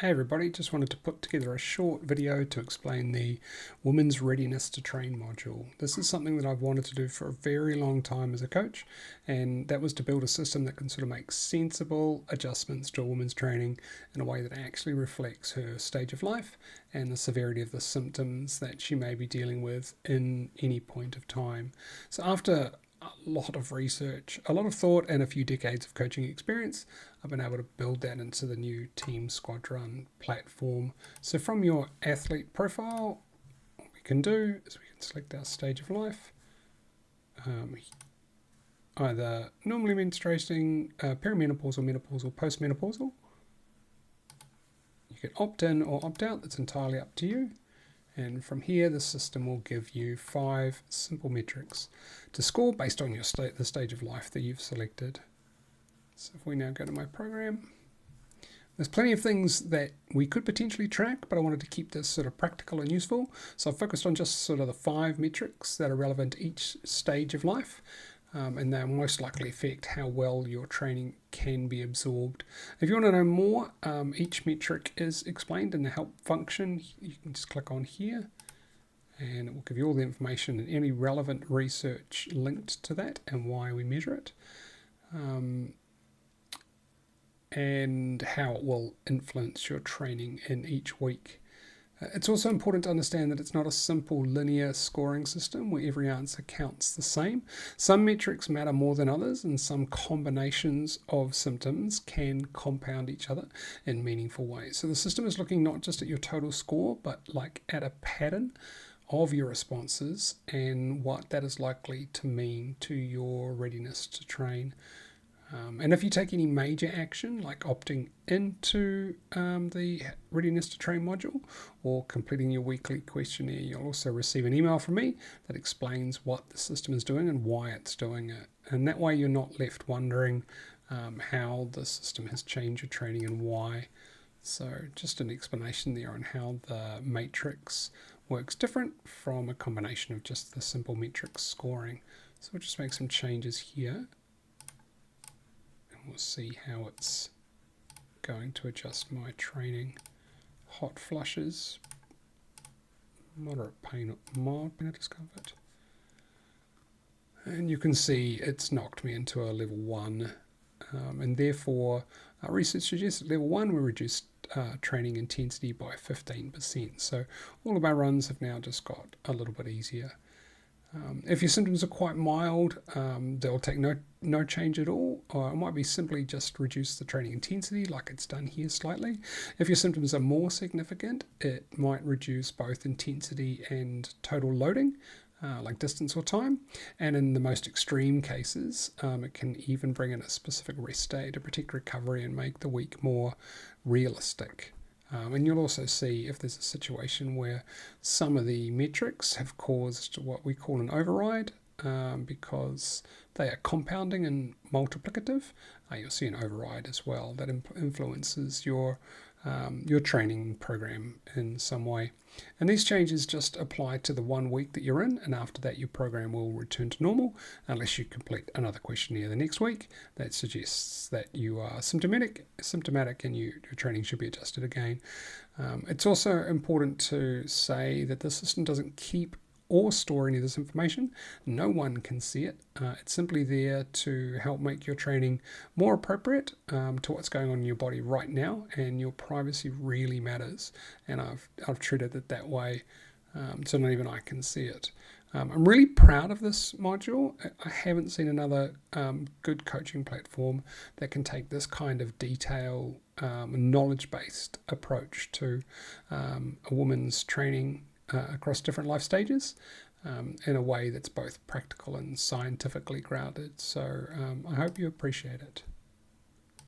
Hey everybody, just wanted to put together a short video to explain the Women's Readiness to Train module. This is something that I've wanted to do for a very long time as a coach, and that was to build a system that can sort of make sensible adjustments to a woman's training in a way that actually reflects her stage of life and the severity of the symptoms that she may be dealing with in any point of time. So after a lot of research, a lot of thought, and a few decades of coaching experience, I've been able to build that into the new Team SQUADRUN platform. So from your athlete profile, what we can do is we can select our stage of life, either normally menstruating, perimenopausal, menopausal, postmenopausal. You can opt in or opt out, that's entirely up to you. And from here, the system will give you 5 simple metrics to score based on your the stage of life that you've selected. So if we now go to my program, there's plenty of things that we could potentially track, but I wanted to keep this sort of practical and useful. So I've focused on just sort of the 5 metrics that are relevant to each stage of life. And they'll most likely affect how well your training can be absorbed. If you want to know more, each metric is explained in the help function. You can just click on here and it will give you all the information and any relevant research linked to that and why we measure it, and how it will influence your training in each week. It's also important to understand that it's not a simple linear scoring system where every answer counts the same. Some metrics matter more than others, and some combinations of symptoms can compound each other in meaningful ways. So the system is looking not just at your total score, but like at a pattern of your responses and what that is likely to mean to your readiness to train. And if you take any major action, like opting into the Readiness to Train module or completing your weekly questionnaire, you'll also receive an email from me that explains what the system is doing and why it's doing it. And that way you're not left wondering how the system has changed your training and why. So just an explanation there on how the matrix works different from a combination of just the simple metrics scoring. So we'll just make some changes here. We'll see how it's going to adjust my training. Hot flushes, moderate pain, mild pain or discomfort. And you can see it's knocked me into a level 1. And therefore, research suggests at level 1 we reduced training intensity by 15%. So all of our runs have now just got a little bit easier. If your symptoms are quite mild, they'll take no change at all, or it might be simply just reduce the training intensity like it's done here slightly. If your symptoms are more significant, it might reduce both intensity and total loading, like distance or time. And in the most extreme cases, it can even bring in a specific rest day to protect recovery and make the week more realistic. And you'll also see if there's a situation where some of the metrics have caused what we call an override because they are compounding and multiplicative. You'll see an override as well that influences your training program in some way. And these changes just apply to the 1 week that you're in, and after that your program will return to normal unless you complete another questionnaire the next week that suggests that you are symptomatic and your training should be adjusted again. It's also important to say that the system doesn't keep or store any of this information. No one can see it. It's simply there to help make your training more appropriate to what's going on in your body right now, and your privacy really matters. And I've treated it that way, so not even I can see it. I'm really proud of this module. I haven't seen another good coaching platform that can take this kind of detail, knowledge-based approach to a woman's training across different life stages in a way that's both practical and scientifically grounded. So I hope you appreciate it.